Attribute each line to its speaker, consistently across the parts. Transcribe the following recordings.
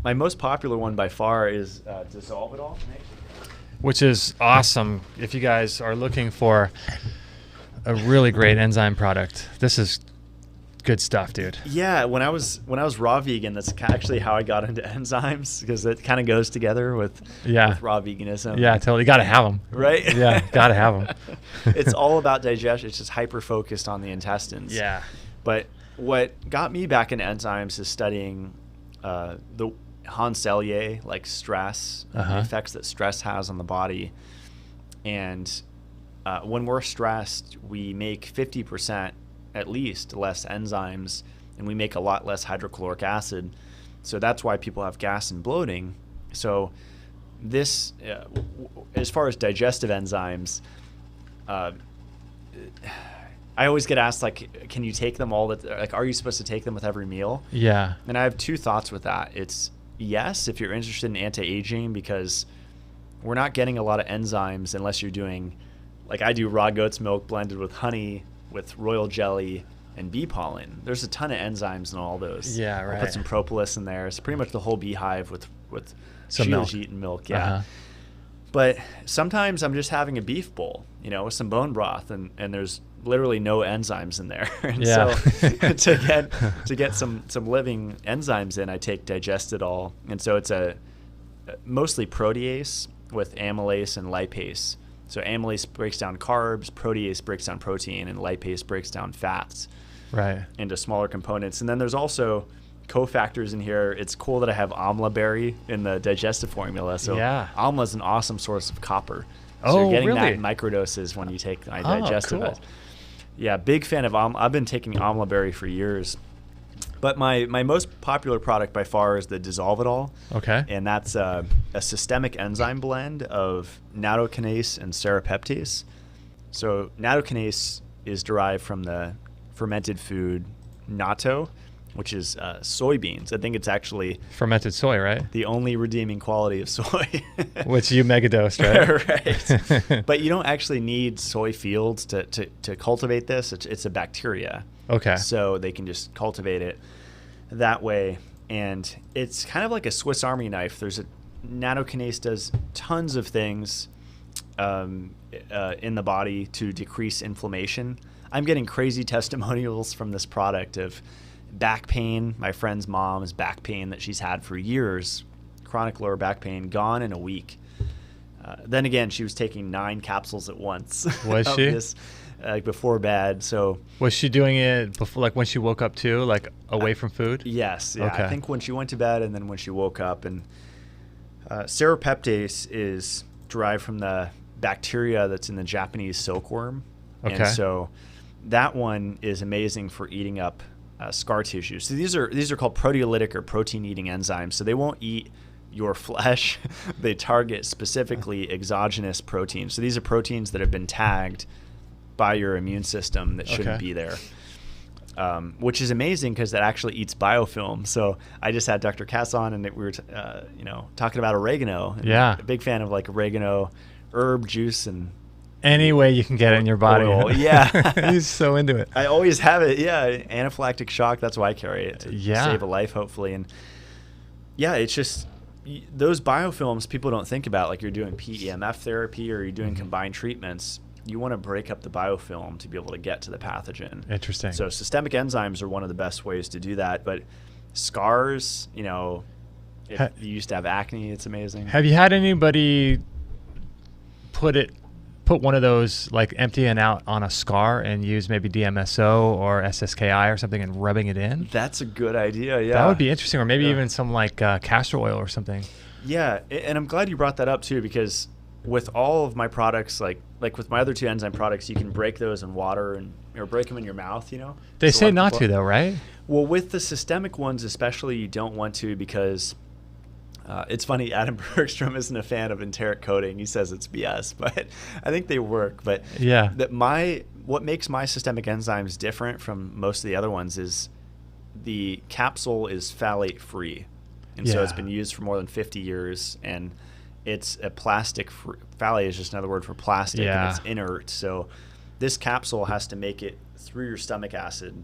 Speaker 1: my most popular one by far is Dissolve It All.
Speaker 2: Which is awesome if you guys are looking for a really great enzyme product. This is good stuff, dude.
Speaker 1: Yeah, when I was raw vegan, that's actually how I got into enzymes, because it kind of goes together with raw veganism.
Speaker 2: Yeah, totally. Got to have them.
Speaker 1: Right?
Speaker 2: Yeah, got to have them.
Speaker 1: It's all about digestion. It's just hyper focused on the intestines.
Speaker 2: Yeah.
Speaker 1: But what got me back into enzymes is studying the Hans Selye, like stress, the effects that stress has on the body. And when we're stressed, we make 50% at least less enzymes, and we make a lot less hydrochloric acid. So that's why people have gas and bloating. So this, as far as digestive enzymes, I always get asked, like, can you take them are you supposed to take them with every meal?
Speaker 2: Yeah.
Speaker 1: And I have two thoughts with that. It's yes, if you're interested in anti-aging, because we're not getting a lot of enzymes unless you're doing, like I do, raw goat's milk blended with honey, with royal jelly and bee pollen. There's a ton of enzymes in all those.
Speaker 2: Yeah, right.
Speaker 1: I'll put some propolis in there. It's pretty much the whole beehive with
Speaker 2: some milk.
Speaker 1: Shilajit and milk. Yeah. But sometimes I'm just having a beef bowl, with some bone broth, and there's literally no enzymes in there. And so to get some living enzymes in, I take Digestidol. And so it's a mostly protease with amylase and lipase. So amylase breaks down carbs, protease breaks down protein, and lipase breaks down fats into smaller components. And then there's also cofactors in here. It's cool that I have amla berry in the digestive formula. So amla is an awesome source of copper. So you're getting that in microdoses when you take digestive.
Speaker 2: Cool.
Speaker 1: Yeah, big fan of amla. I've been taking amla berry for years. But my most popular product by far is the Dissolve It All.
Speaker 2: Okay.
Speaker 1: And that's a systemic enzyme blend of nattokinase and serrapeptase. So nattokinase is derived from the fermented food natto, which is soybeans. I think it's actually
Speaker 2: fermented soy, right?
Speaker 1: The only redeeming quality of soy.
Speaker 2: Which you megadosed, right?
Speaker 1: Right. But you don't actually need soy fields to cultivate this. It's a bacteria.
Speaker 2: Okay.
Speaker 1: So they can just cultivate it that way. And it's kind of like a Swiss Army knife. Nattokinase does tons of things in the body to decrease inflammation. I'm getting crazy testimonials from this product of back pain. My friend's mom's back pain that she's had for years, chronic lower back pain, gone in a week. Then again, she was taking 9 capsules at once.
Speaker 2: Was she?
Speaker 1: This, before bed. So
Speaker 2: was she doing it before, like when she woke up too, like away from food?
Speaker 1: Yes. Yeah. Okay. I think when she went to bed and then when she woke up. And serrapeptase is derived from the bacteria that's in the Japanese silkworm. Okay. And so that one is amazing for eating up scar tissue. So these are called proteolytic or protein-eating enzymes. So they won't eat your flesh. They target specifically exogenous proteins. So these are proteins that have been tagged by your immune system that shouldn't be there, which is amazing because that actually eats biofilm. So I just had Dr. Cass on, and we were talking about oregano.
Speaker 2: Yeah,
Speaker 1: a big fan of like oregano herb juice and
Speaker 2: any way you can get it in your body.
Speaker 1: Oil. Yeah.
Speaker 2: He's so into it.
Speaker 1: I always have it. Yeah, anaphylactic shock. That's why I carry it, to save a life, hopefully. And yeah, it's just those biofilms people don't think about, like you're doing PEMF therapy or you're doing combined treatments. You want to break up the biofilm to be able to get to the pathogen.
Speaker 2: Interesting.
Speaker 1: So systemic enzymes are one of the best ways to do that. But scars, if you used to have acne, it's amazing.
Speaker 2: Have you had anybody put one of those, like emptying out on a scar and use maybe DMSO or SSKI or something and rubbing it in?
Speaker 1: That's a good idea, yeah.
Speaker 2: That would be interesting. Or maybe even some like castor oil or something.
Speaker 1: Yeah, and I'm glad you brought that up too, because with all of my products, like with my other 2 enzyme products, you can break those in water or break them in your mouth,
Speaker 2: They say not to though, right?
Speaker 1: Well, with the systemic ones especially, you don't want to, because it's funny, Adam Bergstrom isn't a fan of enteric coating. He says it's BS, but I think they work. But what makes my systemic enzymes different from most of the other ones is the capsule is phthalate free. And so it's been used for more than 50 years, and it's a plastic. Phthalate is just another word for plastic, and it's inert. So this capsule has to make it through your stomach acid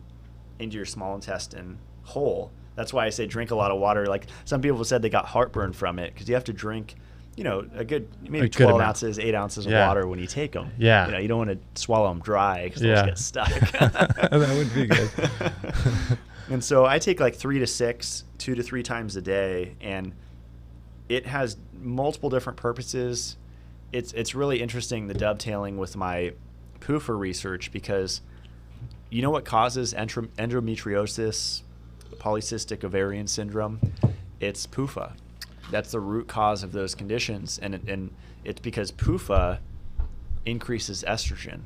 Speaker 1: into your small intestine whole. that's why I say drink a lot of water. Like some people said they got heartburn from it because you have to drink, a good maybe 12 ounces, 8 ounces of water when you take them.
Speaker 2: Yeah.
Speaker 1: You don't want to swallow them dry because they'll just get stuck.
Speaker 2: That would be good.
Speaker 1: And so I take like 3 to 6, 2 to 3 times a day, and it has multiple different purposes. It's really interesting, the dovetailing with my PUFA research, because you know what causes endometriosis, polycystic ovarian syndrome? It's PUFA. That's the root cause of those conditions, and it's because PUFA increases estrogen,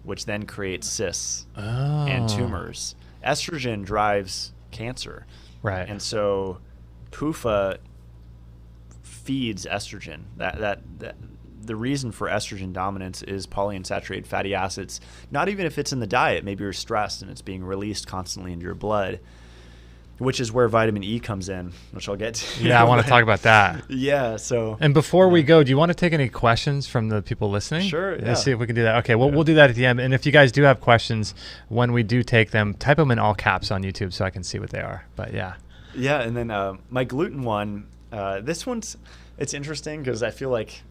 Speaker 1: which then creates cysts and tumors. Estrogen drives cancer,
Speaker 2: right?
Speaker 1: And so PUFA feeds estrogen. That the reason for estrogen dominance is polyunsaturated fatty acids. Not even if it's in the diet, maybe you're stressed and it's being released constantly into your blood, which is where vitamin E comes in, which I'll get to.
Speaker 2: Yeah, I want to talk about that.
Speaker 1: Yeah, so.
Speaker 2: And before we go, do you want to take any questions from the people listening?
Speaker 1: Sure, yeah.
Speaker 2: Let's see if we can do that. Okay, well, we'll do that at the end. And if you guys do have questions, when we do take them, type them in all caps on YouTube so I can see what they are. But yeah.
Speaker 1: Yeah, and then my gluten one, this one's, it's interesting because I feel like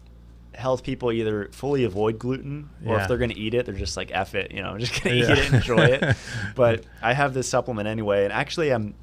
Speaker 1: health people either fully avoid gluten, or if they're going to eat it, they're just like, F it, I'm just going to eat it and enjoy it. But I have this supplement anyway, and actually I'm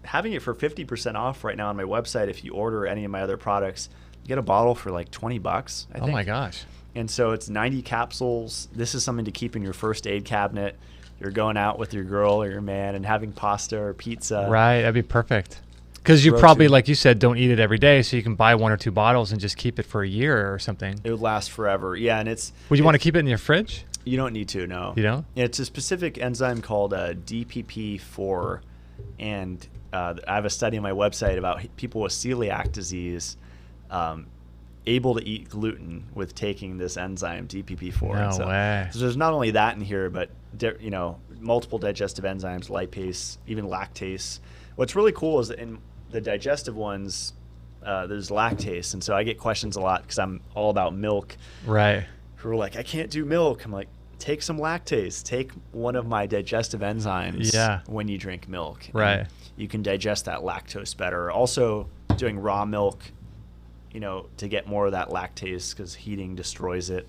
Speaker 1: having it for 50% off right now on my website. If you order any of my other products, you get a bottle for like $20, I think.
Speaker 2: Oh my gosh.
Speaker 1: And so it's 90 capsules. This is something to keep in your first aid cabinet. You're going out with your girl or your man and having pasta or pizza.
Speaker 2: Right, that'd be perfect. Because you probably, like you said, don't eat it every day, so you can buy 1 or 2 bottles and just keep it for a year or something.
Speaker 1: It would last forever. Yeah, and
Speaker 2: Would you want to keep it in your fridge?
Speaker 1: You don't need to, no.
Speaker 2: You don't?
Speaker 1: It's a specific enzyme called DPP4, and I have a study on my website about people with celiac disease able to eat gluten with taking this enzyme DPP4.
Speaker 2: No way.
Speaker 1: So there's not only that in here, but multiple digestive enzymes, lipase, even lactase. What's really cool is that in the digestive ones, there's lactase, and so I get questions a lot because I'm all about milk.
Speaker 2: Right.
Speaker 1: Who are like, I can't do milk. I'm like, take some lactase. Take one of my digestive enzymes when you drink milk.
Speaker 2: Right.
Speaker 1: You can digest that lactose better. Also, doing raw milk, to get more of that lactase because heating destroys it.